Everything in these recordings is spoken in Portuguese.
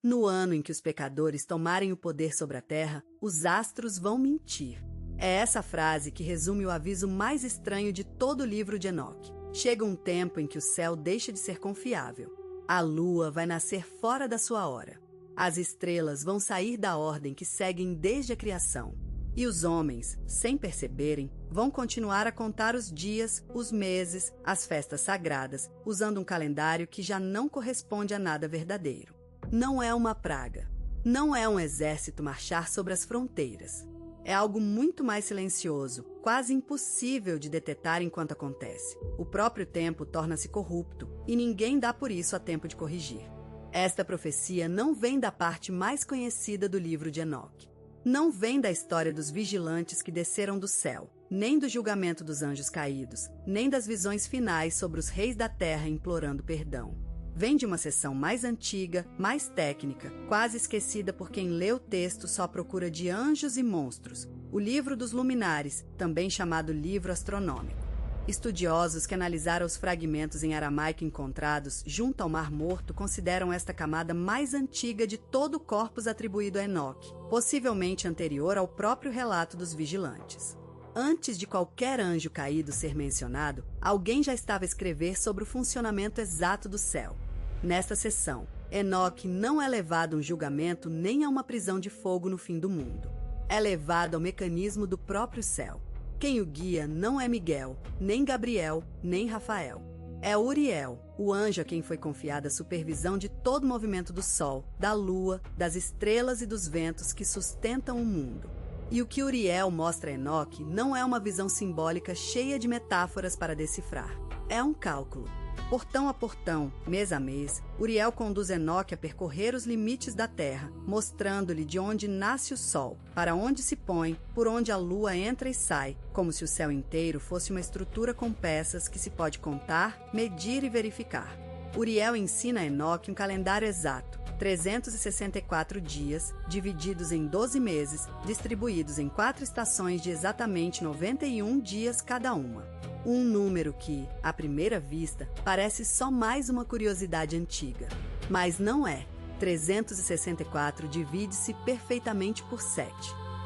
No ano em que os pecadores tomarem o poder sobre a terra, os astros vão mentir. É essa frase que resume o aviso mais estranho de todo o livro de Enoque. Chega um tempo em que o céu deixa de ser confiável. A lua vai nascer fora da sua hora. As estrelas vão sair da ordem que seguem desde a criação. E os homens, sem perceberem, vão continuar a contar os dias, os meses, as festas sagradas, usando um calendário que já não corresponde a nada verdadeiro. Não é uma praga. Não é um exército marchar sobre as fronteiras. É algo muito mais silencioso, quase impossível de detectar enquanto acontece. O próprio tempo torna-se corrupto e ninguém dá por isso a tempo de corrigir. Esta profecia não vem da parte mais conhecida do livro de Enoque. Não vem da história dos vigilantes que desceram do céu, nem do julgamento dos anjos caídos, nem das visões finais sobre os reis da terra implorando perdão. Vem de uma seção mais antiga, mais técnica, quase esquecida por quem lê o texto só à procura de anjos e monstros, o livro dos luminares, também chamado livro astronômico. Estudiosos que analisaram os fragmentos em aramaico encontrados junto ao Mar Morto consideram esta camada mais antiga de todo o corpus atribuído a Enoque, possivelmente anterior ao próprio relato dos vigilantes. Antes de qualquer anjo caído ser mencionado, alguém já estava a escrever sobre o funcionamento exato do céu. Nesta seção, Enoque não é levado a um julgamento nem a uma prisão de fogo no fim do mundo. É levado ao mecanismo do próprio céu. Quem o guia não é Miguel, nem Gabriel, nem Rafael. É Uriel, o anjo a quem foi confiada a supervisão de todo o movimento do sol, da lua, das estrelas e dos ventos que sustentam o mundo. E o que Uriel mostra a Enoque não é uma visão simbólica cheia de metáforas para decifrar. É um cálculo. Portão a portão, mês a mês, Uriel conduz Enoque a percorrer os limites da terra, mostrando-lhe de onde nasce o sol, para onde se põe, por onde a lua entra e sai, como se o céu inteiro fosse uma estrutura com peças que se pode contar, medir e verificar. Uriel ensina a Enoque um calendário exato, 364 dias, divididos em 12 meses, distribuídos em 4 estações de exatamente 91 dias cada uma. Um número que, à primeira vista, parece só mais uma curiosidade antiga. Mas não é. 364 divide-se perfeitamente por 7.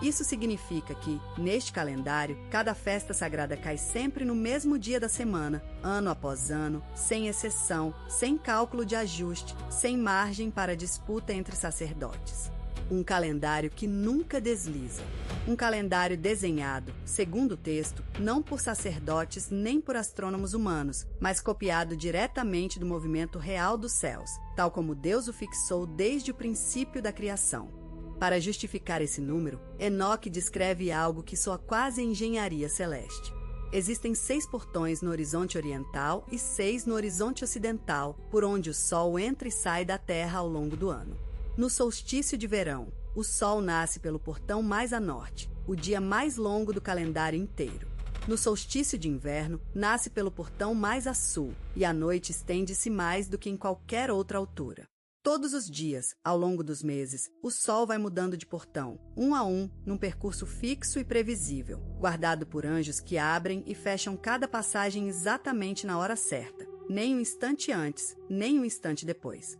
Isso significa que, neste calendário, cada festa sagrada cai sempre no mesmo dia da semana, ano após ano, sem exceção, sem cálculo de ajuste, sem margem para disputa entre sacerdotes. Um calendário que nunca desliza. Um calendário desenhado, segundo o texto, não por sacerdotes nem por astrônomos humanos, mas copiado diretamente do movimento real dos céus, tal como Deus o fixou desde o princípio da criação. Para justificar esse número, Enoque descreve algo que soa quase engenharia celeste. Existem 6 portões no horizonte oriental e 6 no horizonte ocidental, por onde o Sol entra e sai da Terra ao longo do ano. No solstício de verão, o Sol nasce pelo portão mais a norte, o dia mais longo do calendário inteiro. No solstício de inverno, nasce pelo portão mais a sul, e a noite estende-se mais do que em qualquer outra altura. Todos os dias, ao longo dos meses, o Sol vai mudando de portão, um a um, num percurso fixo e previsível, guardado por anjos que abrem e fecham cada passagem exatamente na hora certa, nem um instante antes, nem um instante depois.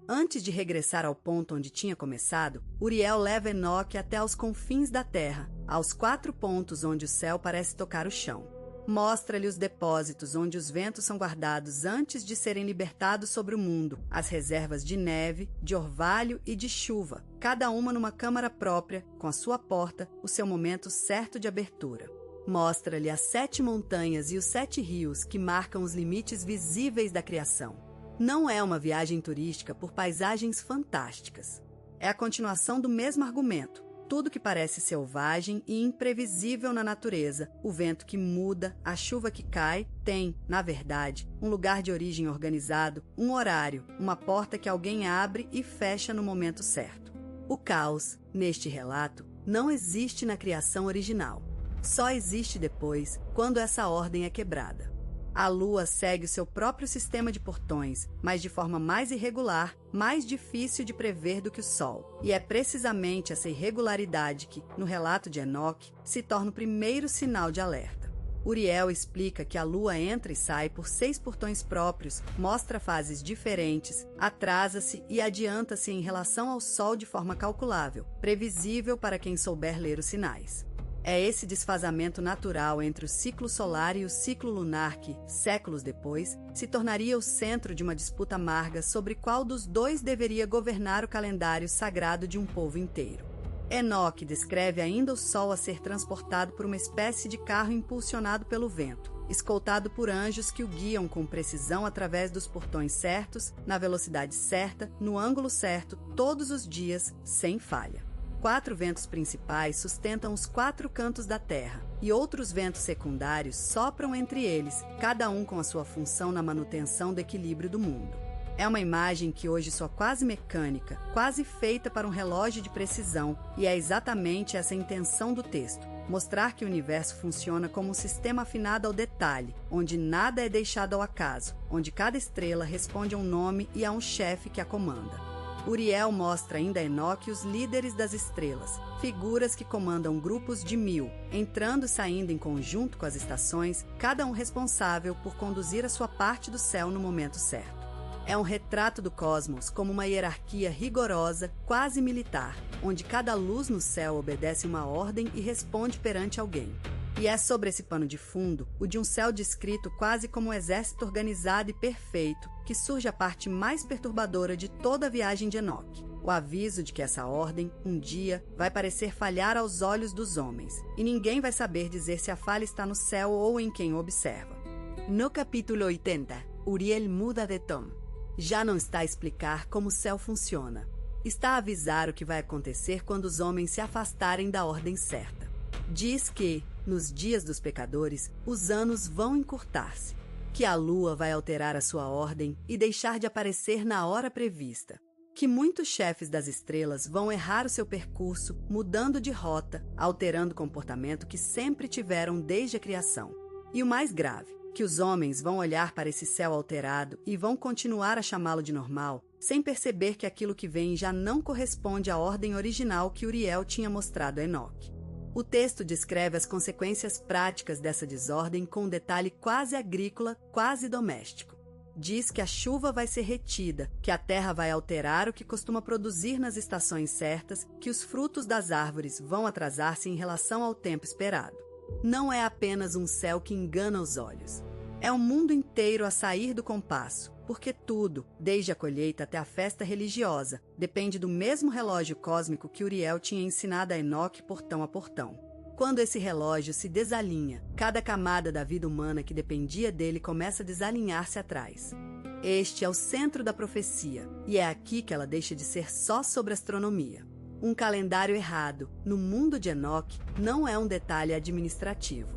Antes de regressar ao ponto onde tinha começado, Uriel leva Enoque até aos confins da terra, aos 4 pontos onde o céu parece tocar o chão. Mostra-lhe os depósitos onde os ventos são guardados antes de serem libertados sobre o mundo, as reservas de neve, de orvalho e de chuva, cada uma numa câmara própria, com a sua porta, o seu momento certo de abertura. Mostra-lhe as 7 montanhas e os 7 rios que marcam os limites visíveis da criação. Não é uma viagem turística por paisagens fantásticas. É a continuação do mesmo argumento. Tudo que parece selvagem e imprevisível na natureza, o vento que muda, a chuva que cai, tem, na verdade, um lugar de origem organizado, um horário, uma porta que alguém abre e fecha no momento certo. O caos, neste relato, não existe na criação original. Só existe depois, quando essa ordem é quebrada. A Lua segue o seu próprio sistema de portões, mas de forma mais irregular, mais difícil de prever do que o Sol. E é precisamente essa irregularidade que, no relato de Enoque, se torna o primeiro sinal de alerta. Uriel explica que a Lua entra e sai por 6 portões próprios, mostra fases diferentes, atrasa-se e adianta-se em relação ao Sol de forma calculável, previsível para quem souber ler os sinais. É esse desfazamento natural entre o ciclo solar e o ciclo lunar que, séculos depois, se tornaria o centro de uma disputa amarga sobre qual dos dois deveria governar o calendário sagrado de um povo inteiro. Enoque descreve ainda o Sol a ser transportado por uma espécie de carro impulsionado pelo vento, escoltado por anjos que o guiam com precisão através dos portões certos, na velocidade certa, no ângulo certo, todos os dias, sem falha. 4 ventos principais sustentam os 4 cantos da Terra, e outros ventos secundários sopram entre eles, cada um com a sua função na manutenção do equilíbrio do mundo. É uma imagem que hoje soa quase mecânica, quase feita para um relógio de precisão, e é exatamente essa a intenção do texto, mostrar que o universo funciona como um sistema afinado ao detalhe, onde nada é deixado ao acaso, onde cada estrela responde a um nome e a um chefe que a comanda. Uriel mostra ainda a Enoque os líderes das estrelas, figuras que comandam grupos de 1000, entrando e saindo em conjunto com as estações, cada um responsável por conduzir a sua parte do céu no momento certo. É um retrato do cosmos como uma hierarquia rigorosa, quase militar, onde cada luz no céu obedece uma ordem e responde perante alguém. E é sobre esse pano de fundo, o de um céu descrito quase como um exército organizado e perfeito, que surge a parte mais perturbadora de toda a viagem de Enoque. O aviso de que essa ordem, um dia, vai parecer falhar aos olhos dos homens, e ninguém vai saber dizer se a falha está no céu ou em quem o observa. No capítulo 80, Uriel muda de tom. Já não está a explicar como o céu funciona. Está a avisar o que vai acontecer quando os homens se afastarem da ordem certa. Diz que, nos dias dos pecadores, os anos vão encurtar-se, que a lua vai alterar a sua ordem e deixar de aparecer na hora prevista, que muitos chefes das estrelas vão errar o seu percurso, mudando de rota, alterando o comportamento que sempre tiveram desde a criação. E o mais grave, que os homens vão olhar para esse céu alterado e vão continuar a chamá-lo de normal, sem perceber que aquilo que vem já não corresponde à ordem original que Uriel tinha mostrado a Enoque. O texto descreve as consequências práticas dessa desordem com um detalhe quase agrícola, quase doméstico. Diz que a chuva vai ser retida, que a terra vai alterar o que costuma produzir nas estações certas, que os frutos das árvores vão atrasar-se em relação ao tempo esperado. Não é apenas um céu que engana os olhos. É o mundo inteiro a sair do compasso, porque tudo, desde a colheita até a festa religiosa, depende do mesmo relógio cósmico que Uriel tinha ensinado a Enoque portão a portão. Quando esse relógio se desalinha, cada camada da vida humana que dependia dele começa a desalinhar-se atrás. Este é o centro da profecia, e é aqui que ela deixa de ser só sobre astronomia. Um calendário errado, no mundo de Enoque, não é um detalhe administrativo.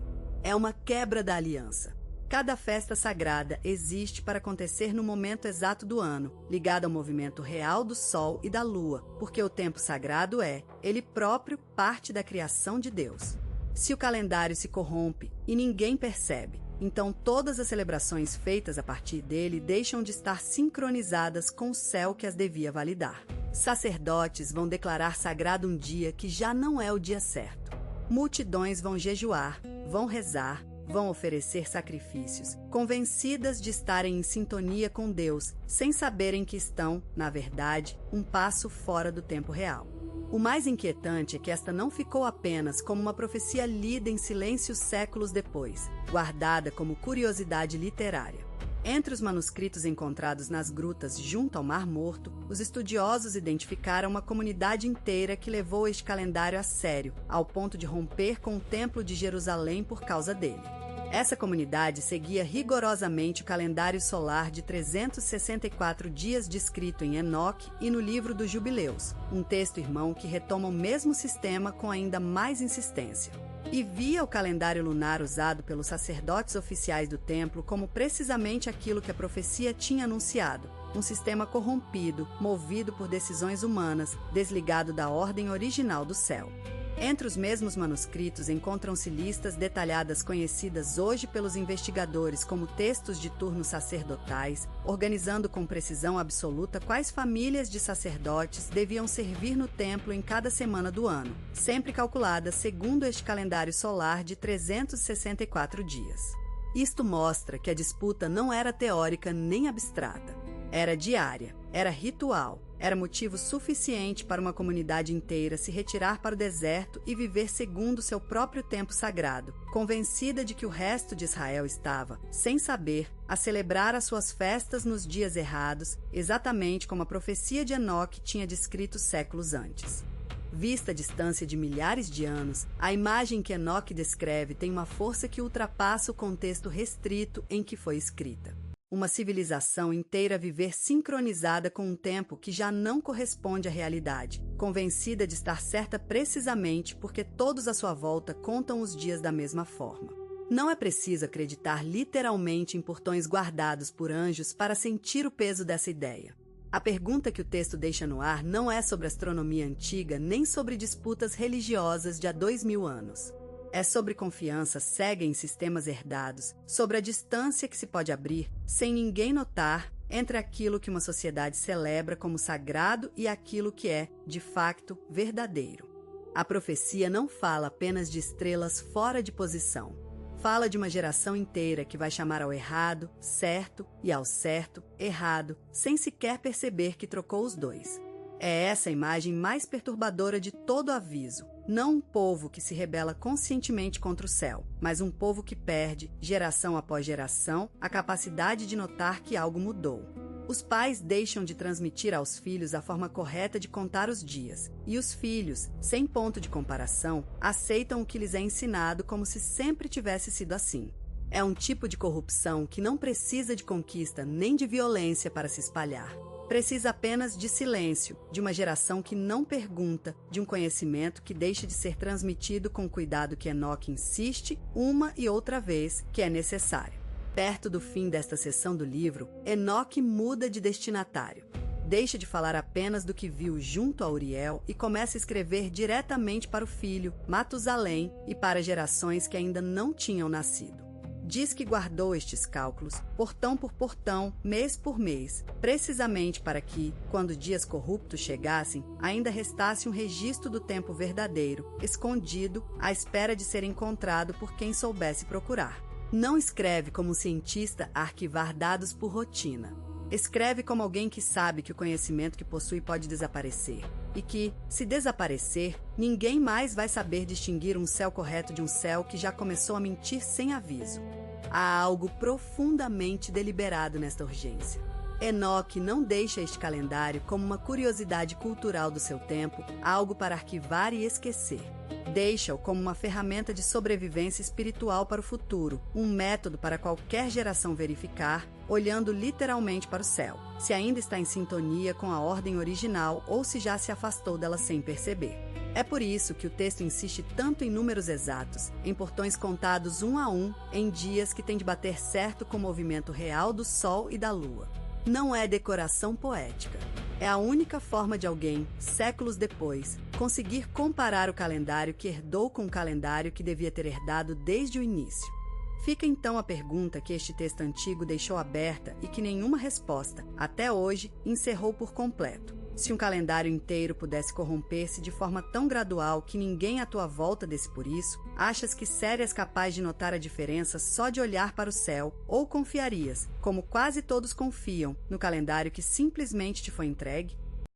É uma quebra da aliança. Cada festa sagrada existe para acontecer no momento exato do ano, ligado ao movimento real do Sol e da Lua, porque o tempo sagrado é, ele próprio, parte da criação de Deus. Se o calendário se corrompe e ninguém percebe, então todas as celebrações feitas a partir dele deixam de estar sincronizadas com o céu que as devia validar. Sacerdotes vão declarar sagrado um dia que já não é o dia certo. Multidões vão jejuar, vão rezar, vão oferecer sacrifícios, convencidas de estarem em sintonia com Deus, sem saberem que estão, na verdade, um passo fora do tempo real. O mais inquietante é que esta não ficou apenas como uma profecia lida em silêncio séculos depois, guardada como curiosidade literária. Entre os manuscritos encontrados nas grutas junto ao Mar Morto, os estudiosos identificaram uma comunidade inteira que levou este calendário a sério, ao ponto de romper com o Templo de Jerusalém por causa dele. Essa comunidade seguia rigorosamente o calendário solar de 364 dias descrito em Enoque e no livro dos Jubileus, um texto irmão que retoma o mesmo sistema com ainda mais insistência. E via o calendário lunar usado pelos sacerdotes oficiais do templo como precisamente aquilo que a profecia tinha anunciado, um sistema corrompido, movido por decisões humanas, desligado da ordem original do céu. Entre os mesmos manuscritos encontram-se listas detalhadas conhecidas hoje pelos investigadores como textos de turnos sacerdotais, organizando com precisão absoluta quais famílias de sacerdotes deviam servir no templo em cada semana do ano, sempre calculadas segundo este calendário solar de 364 dias. Isto mostra que a disputa não era teórica nem abstrata. Era diária, era ritual, era motivo suficiente para uma comunidade inteira se retirar para o deserto e viver segundo seu próprio tempo sagrado, convencida de que o resto de Israel estava, sem saber, a celebrar as suas festas nos dias errados, exatamente como a profecia de Enoque tinha descrito séculos antes. Vista a distância de milhares de anos, a imagem que Enoque descreve tem uma força que ultrapassa o contexto restrito em que foi escrita. Uma civilização inteira a viver sincronizada com um tempo que já não corresponde à realidade, convencida de estar certa precisamente porque todos à sua volta contam os dias da mesma forma. Não é preciso acreditar literalmente em portões guardados por anjos para sentir o peso dessa ideia. A pergunta que o texto deixa no ar não é sobre astronomia antiga nem sobre disputas religiosas de há 2000 anos. É sobre confiança cega em sistemas herdados, sobre a distância que se pode abrir, sem ninguém notar, entre aquilo que uma sociedade celebra como sagrado e aquilo que é, de facto, verdadeiro. A profecia não fala apenas de estrelas fora de posição. Fala de uma geração inteira que vai chamar ao errado, certo, e ao certo, errado, sem sequer perceber que trocou os dois. É essa a imagem mais perturbadora de todo o aviso. Não um povo que se rebela conscientemente contra o céu, mas um povo que perde, geração após geração, a capacidade de notar que algo mudou. Os pais deixam de transmitir aos filhos a forma correta de contar os dias, e os filhos, sem ponto de comparação, aceitam o que lhes é ensinado como se sempre tivesse sido assim. É um tipo de corrupção que não precisa de conquista nem de violência para se espalhar. Precisa apenas de silêncio, de uma geração que não pergunta, de um conhecimento que deixa de ser transmitido com o cuidado que Enoque insiste, uma e outra vez, que é necessário. Perto do fim desta seção do livro, Enoque muda de destinatário. Deixa de falar apenas do que viu junto a Uriel e começa a escrever diretamente para o filho, Matusalém, e para gerações que ainda não tinham nascido. Diz que guardou estes cálculos, portão por portão, mês por mês, precisamente para que, quando dias corruptos chegassem, ainda restasse um registro do tempo verdadeiro, escondido, à espera de ser encontrado por quem soubesse procurar. Não escreve como um cientista a arquivar dados por rotina. Escreve como alguém que sabe que o conhecimento que possui pode desaparecer. E que, se desaparecer, ninguém mais vai saber distinguir um céu correto de um céu que já começou a mentir sem aviso. Há algo profundamente deliberado nesta urgência. Enoque não deixa este calendário como uma curiosidade cultural do seu tempo, algo para arquivar e esquecer. Deixa-o como uma ferramenta de sobrevivência espiritual para o futuro, um método para qualquer geração verificar, olhando literalmente para o céu, se ainda está em sintonia com a ordem original ou se já se afastou dela sem perceber. É por isso que o texto insiste tanto em números exatos, em portões contados um a um, em dias que têm de bater certo com o movimento real do Sol e da Lua. Não é decoração poética. É a única forma de alguém, séculos depois, conseguir comparar o calendário que herdou com o calendário que devia ter herdado desde o início. Fica então a pergunta que este texto antigo deixou aberta e que nenhuma resposta, até hoje, encerrou por completo. Se um calendário inteiro pudesse corromper-se de forma tão gradual que ninguém à tua volta desse por isso, achas que serias capaz de notar a diferença só de olhar para o céu, ou confiarias, como quase todos confiam, no calendário que simplesmente te foi entregue?